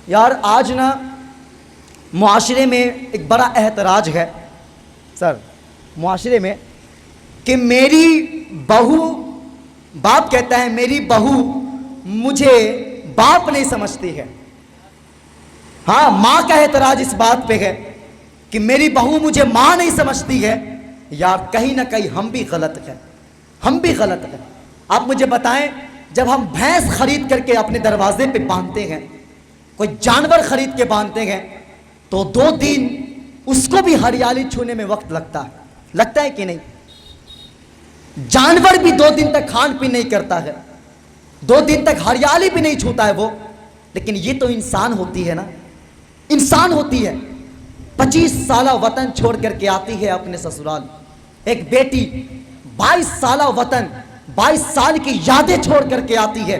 یار آج نا معاشرے میں ایک بڑا احتراج ہے سر معاشرے میں کہ میری بہو، باپ کہتا ہے میری بہو مجھے باپ نہیں سمجھتی ہے. ہاں، ماں کا احتراج اس بات پہ ہے کہ میری بہو مجھے ماں نہیں سمجھتی ہے. یار کہیں نہ کہیں ہم بھی غلط ہیں، ہم بھی غلط ہیں. آپ مجھے بتائیں، جب ہم بھینس خرید کر کے اپنے دروازے پہ باندھتے ہیں، کوئی جانور خرید کے باندھتے ہیں، تو 2 دن اس کو بھی ہریالی چھونے میں وقت لگتا ہے کہ نہیں؟ جانور بھی 2 دن تک کھان پین نہیں کرتا ہے، 2 دن تک ہریالی بھی نہیں چھوتا ہے وہ. لیکن یہ تو انسان ہوتی ہے نا، انسان ہوتی ہے. 25 سالہ وطن چھوڑ کر کے آتی ہے اپنے سسرال. ایک بیٹی 22 سالہ وطن، 22 سال کی یادیں چھوڑ کر کے آتی ہے،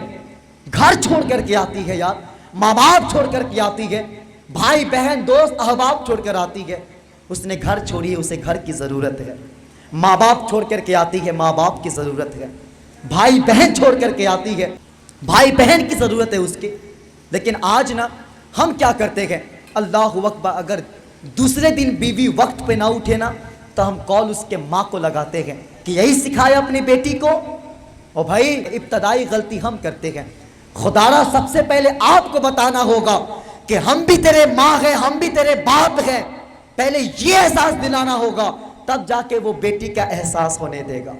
گھر چھوڑ کر کے آتی ہے. یار ماں باپ چھوڑ کر کے آتی ہے، بھائی بہن دوست احباب چھوڑ کر آتی ہے. اس نے گھر چھوڑی ہے، اسے گھر کی ضرورت ہے. ماں باپ چھوڑ کر کے آتی ہے، ماں باپ کی ضرورت ہے. بھائی بہن چھوڑ کر کے آتی ہے، بھائی بہن کی ضرورت ہے اس کی. لیکن آج نا ہم کیا کرتے ہیں، اللہ اکبر، اگر دوسرے دن بیوی وقت پہ نہ اٹھے نا تو ہم کال اس کے ماں کو لگاتے ہیں کہ یہی سکھایا اپنی بیٹی کو. اور بھائی ابتدائی غلطی ہم کرتے ہیں. خدارا سب سے پہلے آپ کو بتانا ہوگا کہ ہم بھی تیرے ماں ہیں، ہم بھی تیرے باپ ہیں. پہلے یہ احساس دلانا ہوگا، تب جا کے وہ بیٹی کا احساس ہونے دے گا،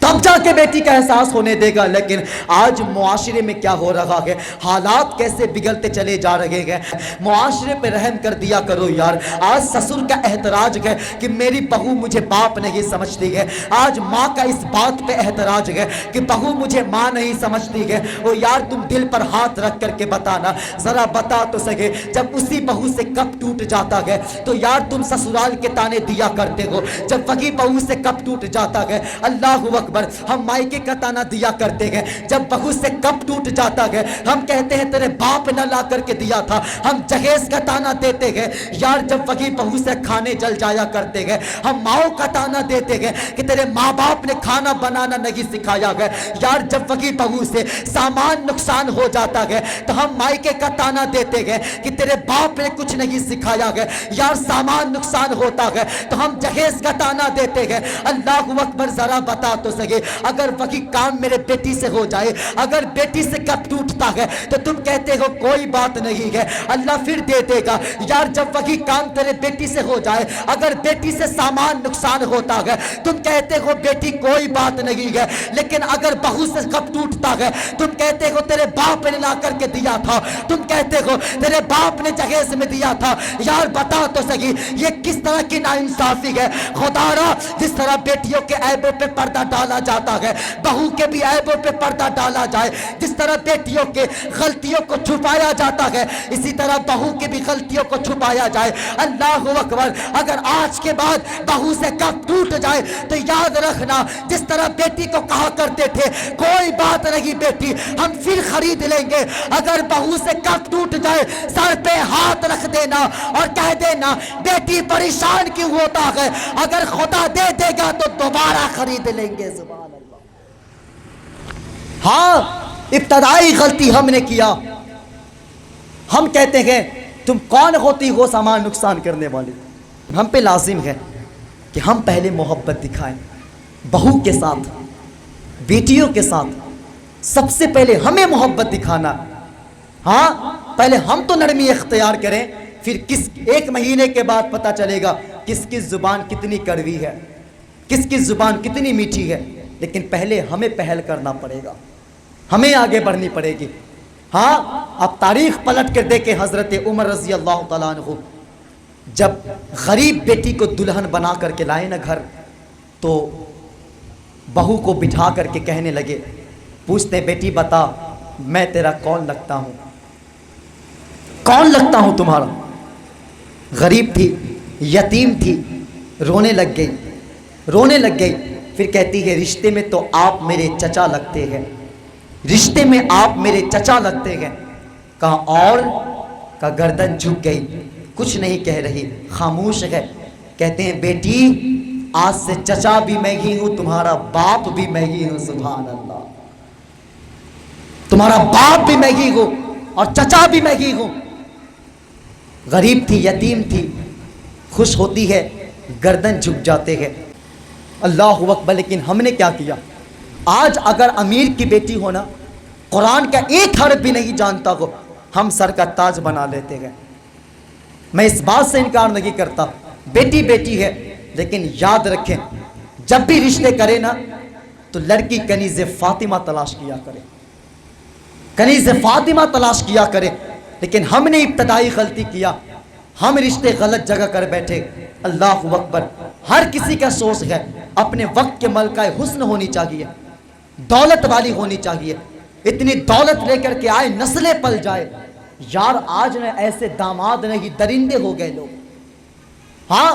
تب جا کے بیٹی کا احساس ہونے دے گا. لیکن آج معاشرے میں کیا ہو رہا ہے، حالات کیسے بگڑتے چلے جا رہے ہیں. معاشرے پہ رحم کر دیا کرو یار. آج سسر کا احتراج ہے کہ میری بہو مجھے باپ نہیں سمجھتی ہے. آج ماں کا اس بات پہ احتراج ہے کہ بہو مجھے ماں نہیں سمجھتی ہے. وہ یار تم دل پر ہاتھ رکھ کر کے بتانا، ذرا بتا تو سکے، جب اسی بہو سے کب ٹوٹ جاتا ہے تو یار تم سسرال کے تانے دیا کرتے ہو. جب وہی بہو سے کب ٹوٹ جاتا ہے، اللہ اکبر، ہم مائکے کا تانا دیا کرتے ہیں. جب بہو سے کب ٹوٹ جاتا ہے ہم کہتے ہیں تیرے باپ نہ لا کر کے دیا تھا. ہم جہیز کا تانا دیتے ہیں یار جب وہی بہو سے کھانے جل جایا کرتے ہیں. ہم ماؤں کا تانا دیتے ہیں کہ تیرے ماں باپ نے کھانا بنانا نہیں سکھایا ہے. یار جب وہی بہو سے سامان نقصان ہو جاتا ہے تو ہم مائکے کا تانا دیتے ہیں کہ تیرے باپ نے کچھ نہیں سکھایا ہے. یار سامان نقصان ہوتا ہے تو ہم جہیز کا تانا دیتے ہیں. اللہ اکبر، ذرا بتا تو سکے، اگر وہی کام میرے بیٹی سے ہو جائے، اگر بیٹی سے کب ٹوٹتا ہے تو تم کہتے ہو کوئی بات نہیں ہے، اللہ پھر دے دے گا. یار جب وہی کام تیرے بیٹی سے ہو جائے، اگر بیٹی سے سامان نقصان ہوتا ہے تم کہتے ہو بیٹی کوئی بات نہیں ہے. لیکن اگر بہو سے کب ٹوٹتا ہے تم کہتے ہو تیرے باپ نے لا کر کے دیا تھا، تم کہتے ہو تیرے باپ نے جہیز میں دیا تھا. یار بتا تو سکی یہ کس طرح کی ناانصافی ہے. خدا را، جس طرح بیٹیوں کے عیبوں پہ پردہ ڈالا جاتا ہے، بہو کے بھی عیبوں پہ پردہ ڈالا جائے. جس طرح بیٹیوں کے غلطیوں کو چھپایا جاتا ہے اسی طرح بہو کے بھی غلطیوں کو چھپایا جائے. اللہ اکبر، اگر آج کے بعد بہو سے کب ٹوٹ جائے تو یاد رکھنا، جس طرح بیٹی کو کہا کرتے تھے کوئی بات نہیں بیٹی ہم پھر خرید لیں گے، اگر بہو سے کب ٹوٹ جائے سر پہ ہاتھ رکھ دینا اور کہہ دینا بیٹی پریشان کیوں ہوتا ہے، اگر خدا دے دے گا تو دوبارہ خرید لیں گے. سبحان اللہ. ہاں، ابتدائی غلطی ہم نے کیا. ہم کہتے ہیں تم کون ہوتی ہو سامان نقصان کرنے والی. ہم پہ لازم ہے کہ ہم پہلے محبت دکھائیں بہو کے ساتھ، بیٹیوں کے ساتھ. سب سے پہلے ہمیں محبت دکھانا. ہاں، پہلے ہم تو نرمی اختیار کریں، پھر کس 1 مہینے کے بعد پتہ چلے گا کس کی زبان کتنی کڑوی ہے، کس کی زبان کتنی میٹھی ہے. لیکن پہلے ہمیں پہل کرنا پڑے گا، ہمیں آگے بڑھنی پڑے گی. ہاں، اب تاریخ پلٹ کر دیکھیں، حضرت عمر رضی اللہ تعالیٰ عنہ جب غریب بیٹی کو دلہن بنا کر کے لائے نا گھر، تو بہو کو بٹھا کر کے کہنے لگے، پوچھتے بیٹی بتا میں تیرا کون لگتا ہوں، کون لگتا ہوں تمہارا. غریب تھی، یتیم تھی، رونے لگ گئی، رونے لگ گئی. پھر کہتی ہے رشتے میں تو آپ میرے چچا لگتے ہیں، رشتے میں آپ میرے چچا لگتے ہیں. کہا اور؟ کا گردن جھک گئی، کچھ نہیں کہہ رہی، خاموش ہے. کہتے ہیں بیٹی آج سے چچا بھی میں ہی ہوں، تمہارا باپ بھی میں ہی ہوں. سبحان اللہ، تمہارا باپ بھی میں ہی ہوں. اور چچا بھی میں ہی ہوں. غریب تھی، یتیم تھی، خوش ہوتی ہے گردن جھک جاتے ہیں. اللہ اکبر. لیکن ہم نے کیا کیا؟ آج اگر امیر کی بیٹی ہونا قرآن کا ایک حرف بھی نہیں جانتا ہو، ہم سر کا تاج بنا لیتے ہیں. میں اس بات سے انکار نہیں کرتا، بیٹی بیٹی ہے، لیکن یاد رکھیں جب بھی رشتے کرے نا تو لڑکی کنیز فاطمہ تلاش کیا کرے، کنیز فاطمہ تلاش کیا کرے. لیکن ہم نے ابتدائی غلطی کیا، ہم رشتے غلط جگہ کر بیٹھے. اللہ اکبر. ہر کسی کا سوچ ہے اپنے وقت کے ملکہ حسن ہونی چاہیے، دولت والی ہونی چاہیے، اتنی دولت لے کر کے آئے نسلیں پل جائے. یار آج نہ ایسے داماد نہیں، درندے ہو گئے لوگ. ہاں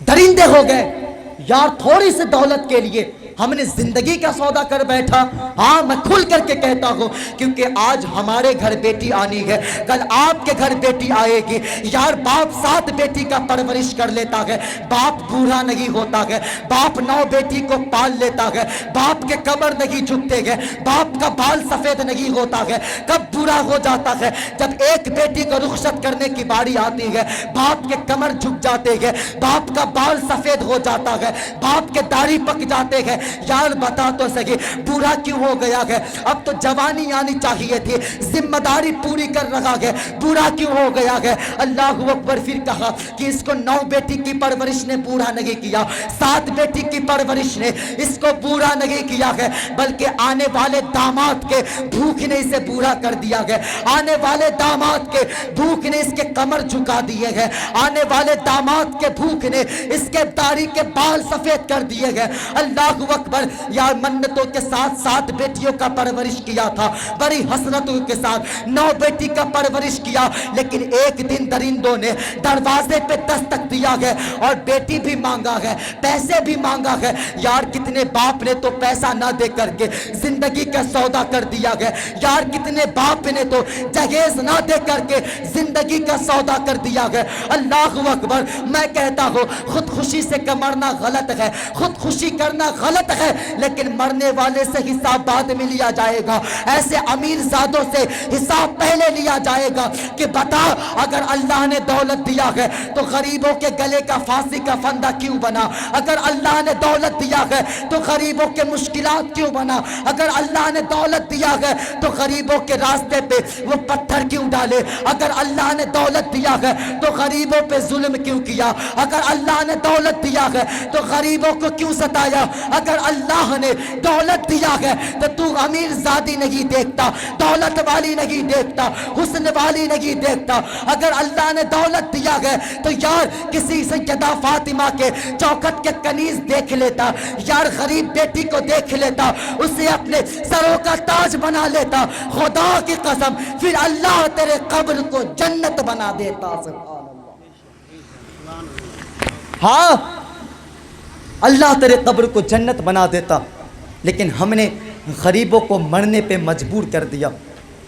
درندے ہو گئے یار. تھوڑی سی دولت کے لیے ہم نے زندگی کا سودا کر بیٹھا. ہاں میں کھل کر کے کہتا ہوں، کیونکہ آج ہمارے گھر بیٹی آنی ہے، کل آپ کے گھر بیٹی آئے گی. یار باپ 7 بیٹی کا پرورش کر لیتا ہے، باپ بوڑھا نہیں ہوتا ہے. باپ 9 بیٹی کو پال لیتا ہے، باپ کے کمر نہیں جھکتے ہیں، باپ کا بال سفید نہیں ہوتا ہے. کب بوڑھا ہو جاتا ہے؟ جب ایک بیٹی کو رخصت کرنے کی باری آتی ہے، باپ کے کمر جھک جاتے ہیں، باپ کا بال سفید ہو جاتا ہے، باپ کے داڑھی پک جاتے ہیں. یار بتا تو سکے بوڑھا کیوں ہو گیا ہے؟ اب تو جوانی آنی چاہیے تھی، ذمہ داری پوری کر رہا ہے، بوڑھا کیوں ہو گیا ہے؟ اللہ اکبر. پھر کہا کہ اس کو 9 بیٹی کی پرورش نے بوڑھا نہیں کیا، 7 بیٹی کی پرورش نے اس کو بوڑھا نہیں کیا ہے، بلکہ آنے والے داماد کے بھوک نے اسے بوڑھا کر دیا ہے. آنے والے داماد کے بھوک نے اس کے کمر جھکا دیے ہیں، آنے والے داماد کے بھوک نے اس کے داڑھی کے بال سفید کر دیے ہیں. اللہ اکبر. یار منتوں کے ساتھ 7 بیٹیوں کا پرورش کیا تھا، بڑی حسرتوں کے ساتھ 9 بیٹی کا پرورش کیا. لیکن ایک دن درندوں نے دروازے پہ دستک دیا ہے اور بیٹی بھی مانگا ہے، پیسے بھی مانگا ہے. یار کتنے باپ نے تو پیسہ نہ دے کر کے زندگی کا سودا کر دیا ہے. یار کتنے باپ نے تو جہیز نہ دے کر کے زندگی کا سودا کر دیا ہے. اللہ اکبر. میں کہتا ہوں خودکشی سے مرنا غلط ہے، خودکشی کرنا غلط ہے، لیکن مرنے والے سے حساب بعد میں لیا جائے گا. ایسے امیر زادوں سے حساب پہلے لیا جائے گا کہ بتا اگر اللہ نے دولت دیا ہے تو غریبوں کے گلے کا پھانسی کا پھندا کیوں بنا؟ اگر اللہ نے دولت دیا ہے تو غریبوں کے مشکلات کیوں بنا؟ اگر اللہ نے دولت دیا ہے تو غریبوں کے راستے پہ وہ پتھر کیوں ڈالے؟ اگر اللہ نے دولت دیا ہے تو غریبوں پہ ظلم کیوں کیا؟ اگر اللہ نے دولت دیا ہے تو غریبوں کو کیوں ستایا؟ اگر اللہ نے دولت دیا ہے تو تو امیر زادی نہیں دیکھتا، دولت والی نہیں دیکھتا، حسن والی نہیں دیکھتا. اگر اللہ نے دولت دیا ہے تو یار کسی سیدہ فاطمہ کے چوکھٹ کے کنیز دیکھ لیتا، یار غریب بیٹی کو دیکھ لیتا، اسے اپنے سروں کا تاج بنا لیتا. خدا کی قسم پھر اللہ تیرے قبر کو جنت بنا دیتا. سبحان اللہ. ہاں اللہ تیرے قبر کو جنت بنا دیتا. لیکن ہم نے غریبوں کو مرنے پہ مجبور کر دیا،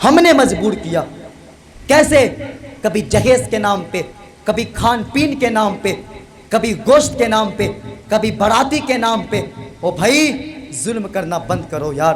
ہم نے مجبور کیا. کیسے؟ کبھی جہیز کے نام پہ، کبھی کھان پین کے نام پہ، کبھی گوشت کے نام پہ، کبھی باراتی کے نام پہ. او بھائی ظلم کرنا بند کرو یار.